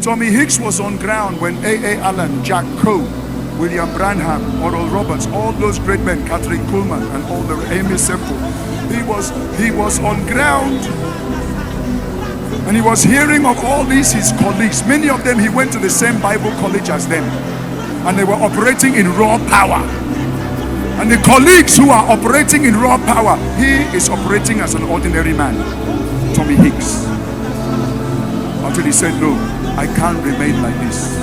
Tommy Hicks was on ground when A.A. Allen, Jack Coe, William Branham, Oral Roberts, all those great men, Catherine Kuhlman, and all the Amy Semple. He was on ground, and he was hearing of all these his colleagues. Many of them, he went to the same Bible college as them, and they were operating in raw power. And the colleagues who are operating in raw power, he is operating as an ordinary man, Tommy Hicks. Until he said, no, I can't remain like this.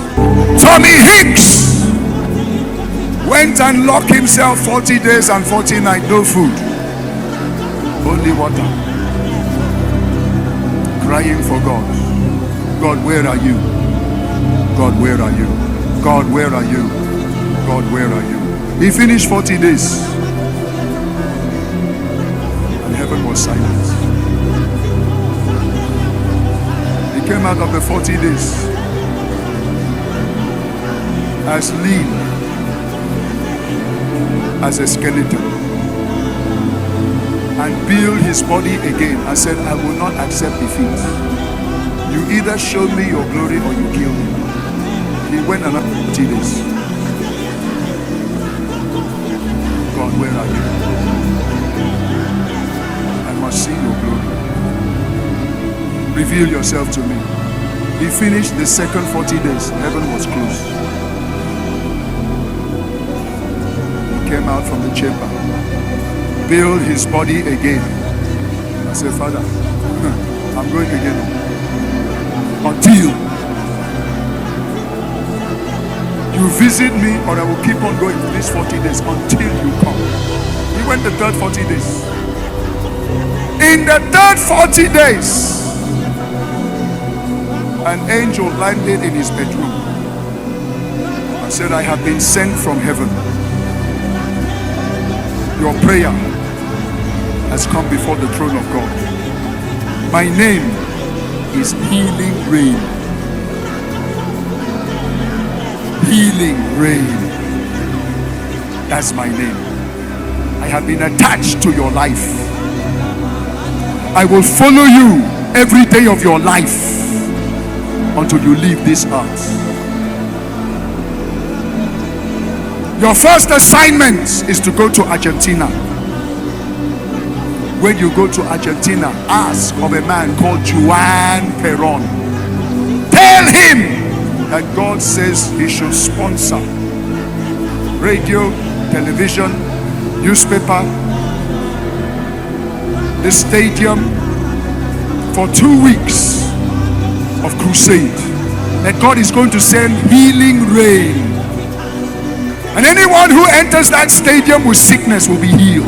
Tommy Hicks went and locked himself 40 days and 40 nights, no food, only water, crying for God. God, where are you? God, where are you? God, where are you? God, where are you? He finished 40 days, and heaven was silent. He came out of the 40 days as lean as a skeleton, and built his body again and said, I will not accept defeat. You either show me your glory or you kill me. He went another 40 days. God, where are you? I must see your glory. Reveal yourself to me. He finished the second 40 days. Heaven was closed. He came out from the chamber, built his body again. I said, Father, I'm going again. Until you visit me, or I will keep on going for these 40 days until you come. He went the third 40 days. In the third 40 days, an angel landed in his bedroom and said, I have been sent from heaven. Your prayer has come before the throne of God. My name is Healing Rain. Healing Rain. That's my name. I have been attached to your life. I will follow you every day of your life until you leave this earth. Your first assignment is to go to Argentina. When you go to Argentina, ask of a man called Juan Perón. Tell him that God says he should sponsor radio, television, newspaper, the stadium for 2 weeks of crusade. That God is going to send healing rain, and anyone who enters that stadium with sickness will be healed.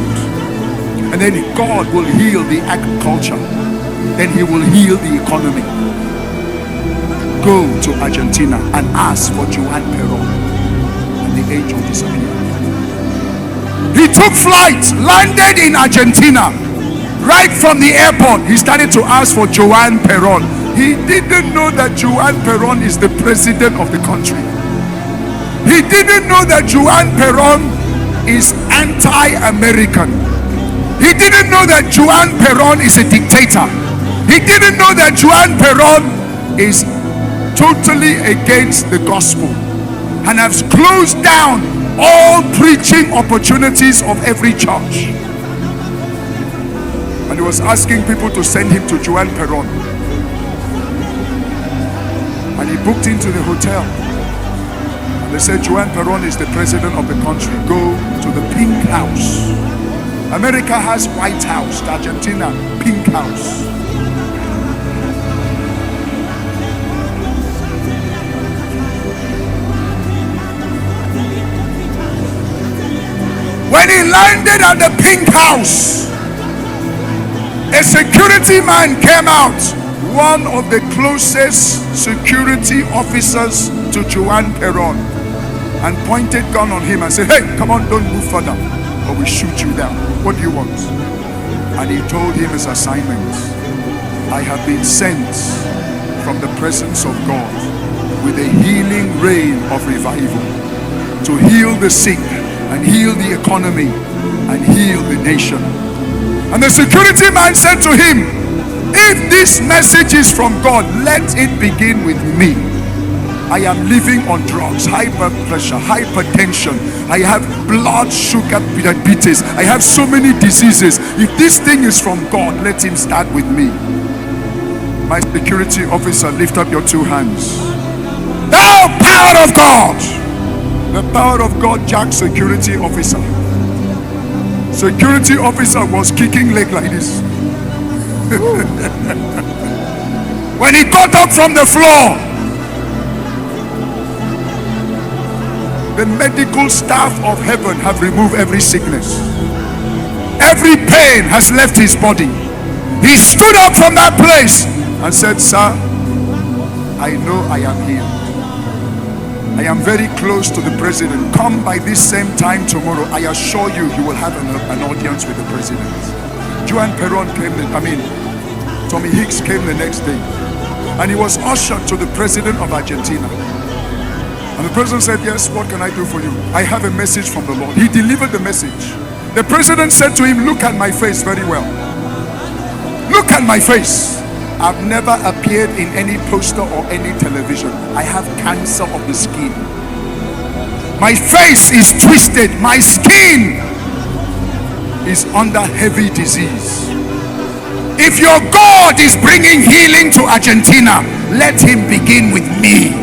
And then God will heal the agriculture, then he will heal the economy. Go to Argentina and ask for Juan Perón. And the angel disappeared. He took flight, landed in Argentina. Right from the airport, he started to ask for Juan Perón. He didn't know that Juan Perón is the president of the country. He didn't know that Juan Perón is anti-American. He didn't know that Juan Perón is a dictator. He didn't know that Juan Perón is totally against the gospel and has closed down all preaching opportunities of every church. And he was asking people to send him to Juan Perón. And he booked into the hotel. And they said, Juan Perón is the president of the country. Go to the Pink House. America has White House, Argentina, Pink House. When he landed at the Pink House, a security man came out, one of the closest security officers to Juan Perón, and pointed gun on him and said, hey, come on, don't move further or we shoot you down. What do you want? And he told him his assignment. I have been sent from the presence of God with a healing rain of revival to heal the sick and heal the economy and heal the nation. And the security man said to him, if this message is from God, let it begin with me. I am living on drugs, high blood pressure, hypertension. I have blood sugar diabetes. I have so many diseases. If this thing is from God, let him start with me. My security officer, lift up your two hands. Thou power of God! The power of God jacked security officer. Security officer was kicking leg like this. When he got up from the floor, the medical staff of heaven have removed every sickness. Every pain has left his body. He stood up from that place and said, sir, I know I am healed. I am very close to the president. Come by this same time tomorrow. I assure you, you will have an audience with the president. Juan Perón came, Tommy Hicks came the next day, and he was ushered to the president of Argentina. And the president said, yes, what can I do for you? I have a message from the Lord. He delivered the message. The president said to him, look at my face very well. Look at my face. I've never appeared in any poster or any television. I have cancer of the skin. My face is twisted. My skin is under heavy disease. If your God is bringing healing to Argentina, let him begin with me.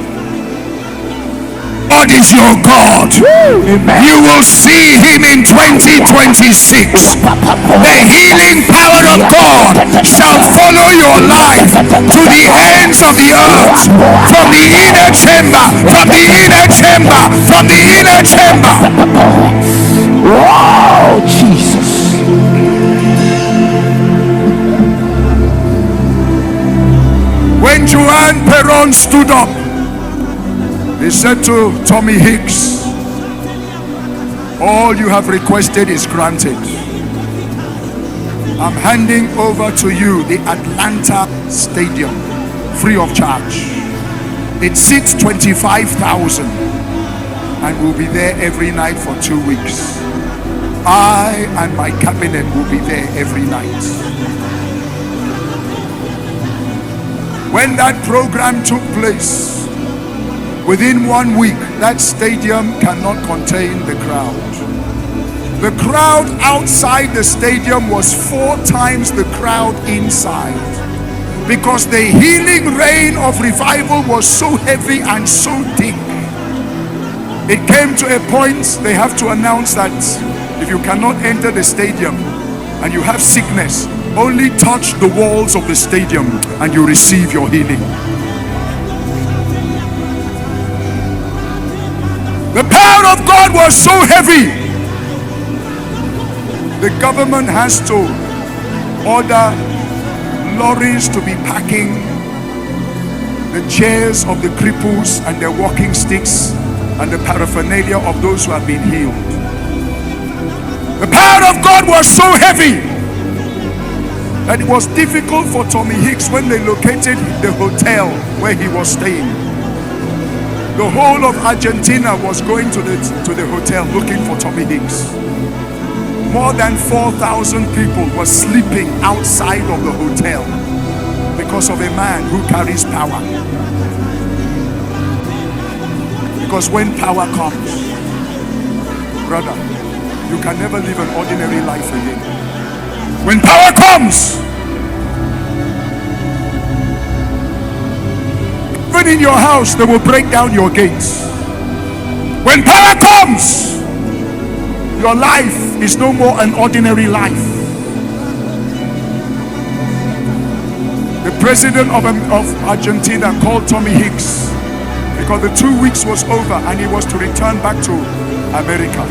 God is your God. Amen. You will see him in 2026. The healing power of God shall follow your life to the ends of the earth. From the inner chamber, from the inner chamber, from the inner chamber. Wow, Jesus. When Juan Perón stood up, he said to Tommy Hicks, all you have requested is granted. I'm handing over to you the Atlanta Stadium free of charge. It seats 25,000 and will be there every night for 2 weeks. I and my cabinet will be there every night. When that program took place, within 1 week, that stadium cannot contain the crowd. The crowd outside the stadium was 4 times the crowd inside, because the healing rain of revival was so heavy and so deep. It came to a point they have to announce that if you cannot enter the stadium and you have sickness, only touch the walls of the stadium and you receive your healing. The power of God was so heavy, the government has to order lorries to be packing the chairs of the cripples and their walking sticks and the paraphernalia of those who have been healed. The power of God was so heavy that it was difficult for Tommy Hicks when they located the hotel where he was staying. The whole of Argentina was going to the hotel looking for Tommy Hicks. More than 4,000 people were sleeping outside of the hotel because of a man who carries power. Because when power comes, brother, you can never live an ordinary life again. When power comes, even in your house, they will break down your gates. When power comes, your life is no more an ordinary life. The president of Argentina called Tommy Hicks because the 2 weeks was over and he was to return back to America.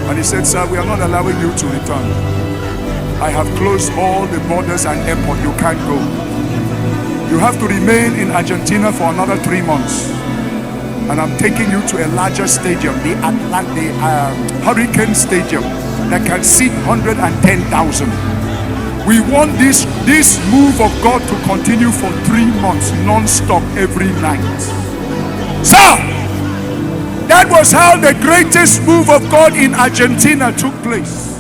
And he said, sir, we are not allowing you to return. I have closed all the borders and airport. You can't go. You have to remain in Argentina for another 3 months. And I'm taking you to a larger stadium, the Hurricane Stadium, that can seat 110,000. We want this move of God to continue for 3 months, non-stop, every night. Sir, that was how the greatest move of God in Argentina took place.